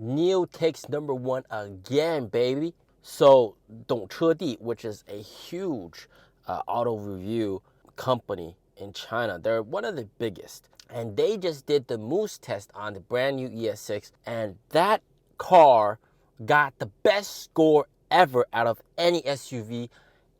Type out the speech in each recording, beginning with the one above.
NIO takes #1 again, baby. So, 懂车帝, which is a huge auto review company in China, they're one of the biggest. And they just did the moose test on the brand new ES6, and that car got the best score ever out of any SUV,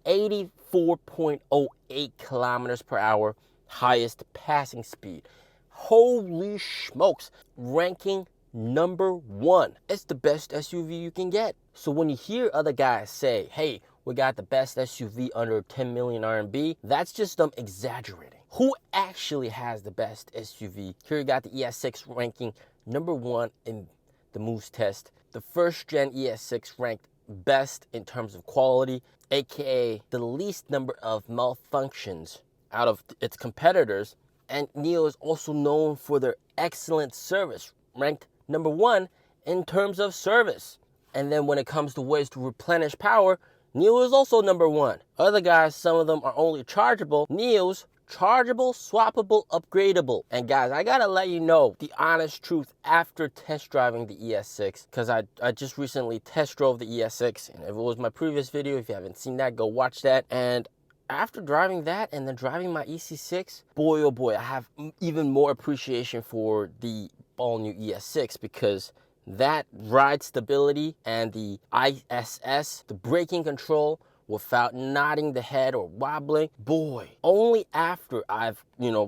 84.08 kilometers per hour, highest passing speed. Holy smokes, ranking #1. It's the best SUV you can get. So when you hear other guys say, hey, we got the best SUV under 10 million RMB, that's just them exaggerating. Who actually has the best SUV? Here you got the ES6 ranking #1 in the Moose test. The first gen ES6 ranked best in terms of quality, aka the least number of malfunctions out of its competitors. And NIO is also known for their excellent service, ranked #1 in terms of service. And then when it comes to ways to replenish power, NIO is also #1. Other guys, some of them are only chargeable. NIO's chargeable, swappable, upgradable. And guys, I gotta let you know the honest truth after test driving the ES6, because I just recently test drove the ES6, and if it was my previous video, if you haven't seen that, go watch that. And after driving that and then driving my EC6, boy oh boy, I have even more appreciation for the all new ES6, because that ride stability and the ISS, the braking control, without nodding the head or wobbling, boy, only after I've,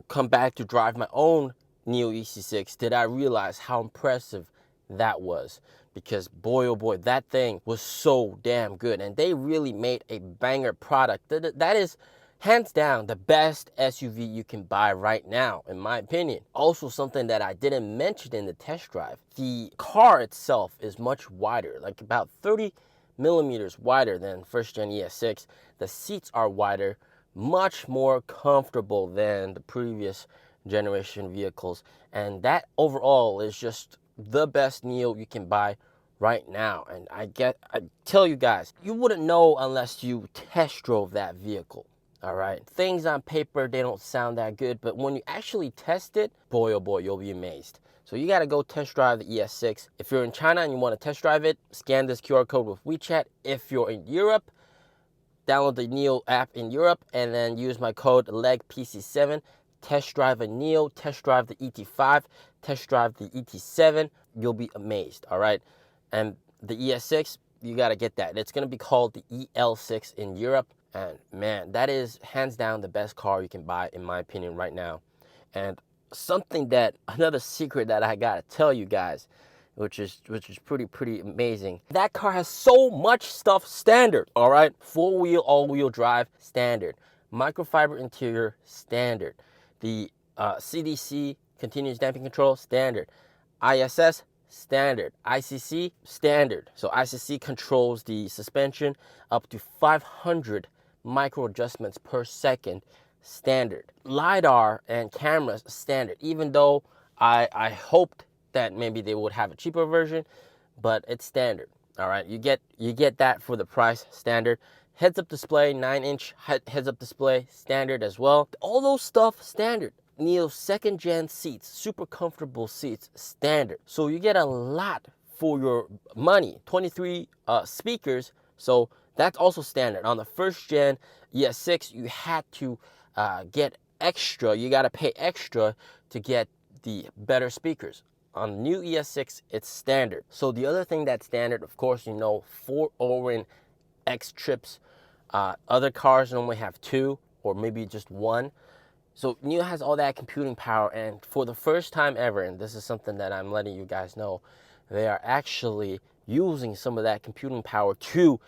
come back to drive my own NIO EC6 did I realize how impressive that was. Because boy oh boy, that thing was so damn good, and they really made a banger product. That is hands down the best SUV you can buy right now, in my opinion. Also, something that I didn't mention in the test drive, the car itself is much wider, like about 30 millimeters wider than first gen ES6. The seats are wider, much more comfortable than the previous generation vehicles, and that overall is just the best NIO you can buy right now. And I tell you guys, you wouldn't know unless you test drove that vehicle. All right, things on paper, they don't sound that good, but when you actually test it, boy oh boy, you'll be amazed. So you got to go test drive the ES6. If you're in China and you want to test drive it, scan this QR code with WeChat. If you're in Europe, download the NIO app in Europe and then use my code LEGPC7. Test drive a NIO, test drive the ET5, test drive the ET7. You'll be amazed, all right? And the ES6, you got to get that. It's going to be called the EL6 in Europe. And man, that is hands down the best car you can buy, in my opinion, right now. And another secret that I gotta tell you guys, which is pretty amazing. That car has so much stuff standard, all right? 4-wheel, all-wheel drive, standard. Microfiber interior, standard. The CDC, continuous damping control, standard. ISS, standard. ICC, standard. So ICC controls the suspension up to 500 micro adjustments per second, standard. LiDAR and cameras, standard. Even though I hoped that maybe they would have a cheaper version, but it's standard. All right, you get that for the price, standard. Heads-up display, 9-inch heads-up display, standard as well. All those stuff, standard. NIO 2nd gen seats, super comfortable seats, standard. So you get a lot for your money. 23 speakers, so that's also standard. On the first gen ES6, you had to get extra. You got to pay extra to get the better speakers. On the new ES6, it's standard. So the other thing that's standard, of course, 4 Orin X trips. Other cars normally have 2 or maybe just 1. So NIO has all that computing power, and for the first time ever, and this is something that I'm letting you guys know, they are actually using some of that computing power to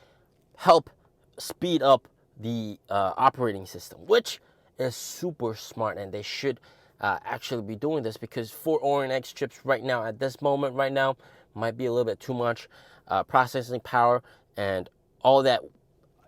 help speed up the operating system, which is super smart, and they should actually be doing this, because 4 Orin X chips right now, at this moment right now, might be a little bit too much processing power, and all that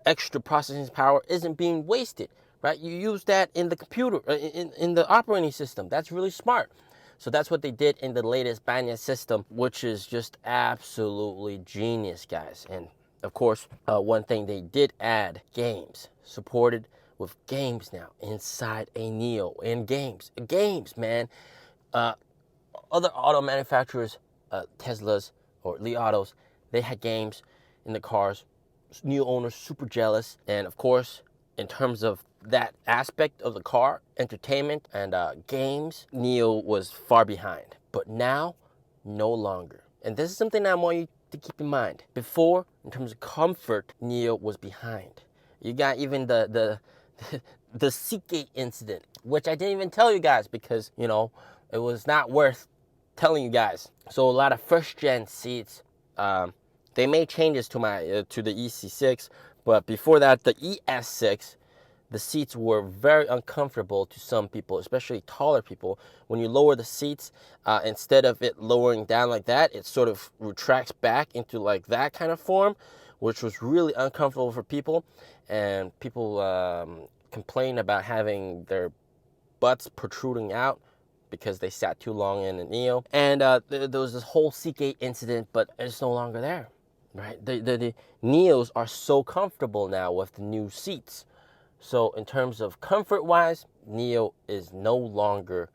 extra processing power isn't being wasted, right? You use that in the computer, in the operating system. That's really smart. So that's what they did in the latest Banya system, which is just absolutely genius, guys. And of course, one thing they did add, games, supported with games now inside a NIO. In games, man. Other auto manufacturers, Teslas, or Li Autos, they had games in the cars. NIO owners super jealous, and of course, in terms of that aspect of the car, entertainment and games, NIO was far behind. But now, no longer. And this is something I want you to keep in mind. Before, in terms of comfort, NIO was behind. You got even the Seatgate incident, which I didn't even tell you guys because, you know, it was not worth telling you guys. So a lot of first gen seats, they made changes to to the EC6, but before that, the ES6, the seats were very uncomfortable to some people, especially taller people. When you lower the seats, instead of it lowering down like that, it sort of retracts back into like that kind of form, which was really uncomfortable for people. And people complain about having their butts protruding out because they sat too long in the NIO. And there was this whole Seatgate incident, but it's no longer there, right? The NIOs are so comfortable now with the new seats. So in terms of comfort-wise, NIO is no longer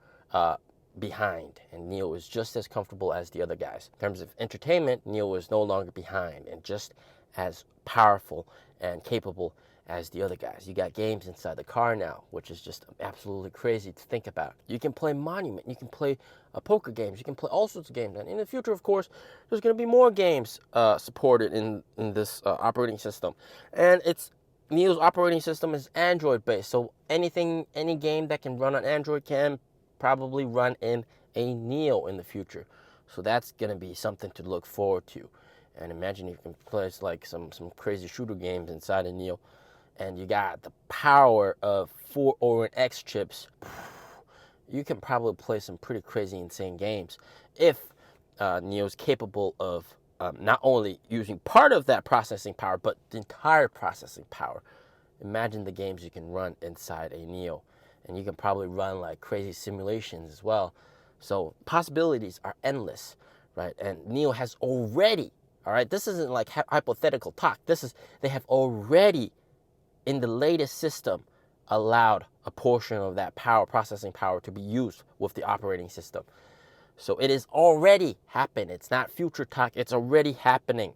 behind, and NIO is just as comfortable as the other guys. In terms of entertainment, NIO is no longer behind and just as powerful and capable as the other guys. You got games inside the car now, which is just absolutely crazy to think about. You can play Monument, you can play poker games, you can play all sorts of games. And in the future, of course, there's going to be more games supported in this operating system. And NIO's operating system is Android-based, so any game that can run on Android can probably run in a NIO in the future. So that's going to be something to look forward to. And imagine you can play like some crazy shooter games inside a NIO. And you got the power of 4 Orin X chips. You can probably play some pretty crazy, insane games if NIO is capable of not only using part of that processing power, but the entire processing power. Imagine the games you can run inside a NIO. And you can probably run like crazy simulations as well. So possibilities are endless, right? And NIO has already, all right, this isn't like hypothetical talk. They have already, in the latest system, allowed a portion of that processing power to be used with the operating system. So it is already happened. It's not future talk. It's already happening.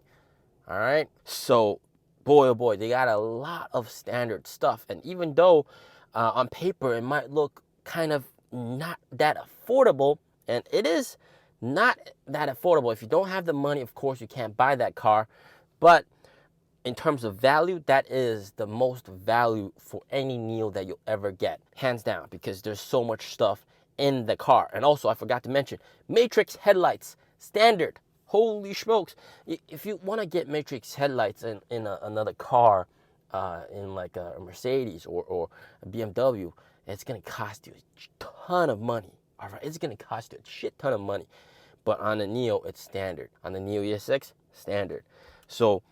All right. So, boy, oh boy, they got a lot of standard stuff. And even though on paper it might look kind of not that affordable, and it is not that affordable. If you don't have the money, of course, you can't buy that car. But in terms of value, that is the most value for any NIO that you'll ever get, hands down, because there's so much stuff in the car. And also, I forgot to mention, Matrix headlights, standard. Holy smokes. If you want to get Matrix headlights in another car, in like a Mercedes or a BMW, it's going to cost you a ton of money. All right, it's going to cost you a shit ton of money. But on the NIO, it's standard. On the NIO ES6, standard. So,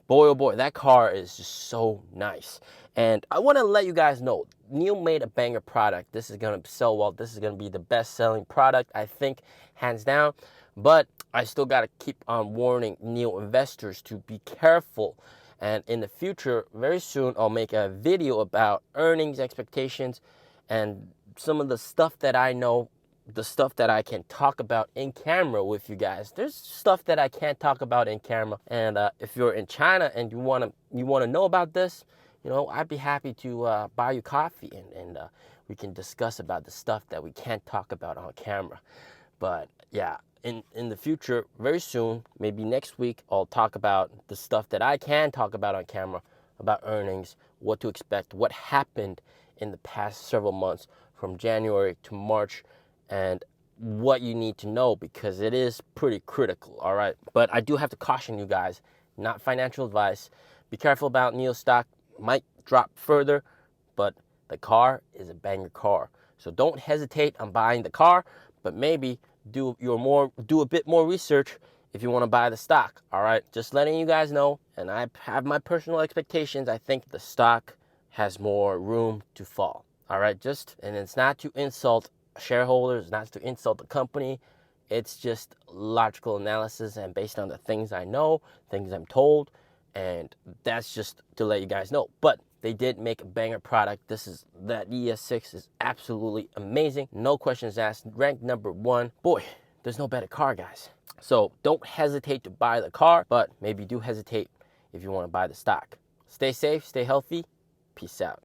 boy, oh boy, that car is just so nice. And I want to let you guys know, NIO made a banger product. This is going to sell well. This is going to be the best-selling product, I think, hands down. But I still got to keep on warning NIO investors to be careful. And in the future, very soon, I'll make a video about earnings expectations and some of the stuff that I know, the stuff that I can talk about in camera with you guys. There's stuff that I can't talk about in camera. And if you're in China and you wanna know about this, you know, I'd be happy to buy you coffee and we can discuss about the stuff that we can't talk about on camera. But yeah, in the future, very soon, maybe next week, I'll talk about the stuff that I can talk about on camera, about earnings, what to expect, what happened in the past several months from January to March, and what you need to know, because it is pretty critical, all right? But I do have to caution you guys, not financial advice. Be careful about NIO stock. Might drop further, but the car is a banger car. So don't hesitate on buying the car, but maybe do a bit more research if you want to buy the stock, all right? Just letting you guys know, and I have my personal expectations. I think the stock has more room to fall, all right? And it's not to insult shareholders, not to insult the company. It's just logical analysis and based on the things I know, things I'm told, and that's just to let you guys know. But they did make a banger product. That ES6 is absolutely amazing. No questions asked. Ranked number 1. Boy, there's no better car, guys. So don't hesitate to buy the car, but maybe do hesitate if you want to buy the stock. Stay safe, stay healthy. Peace out.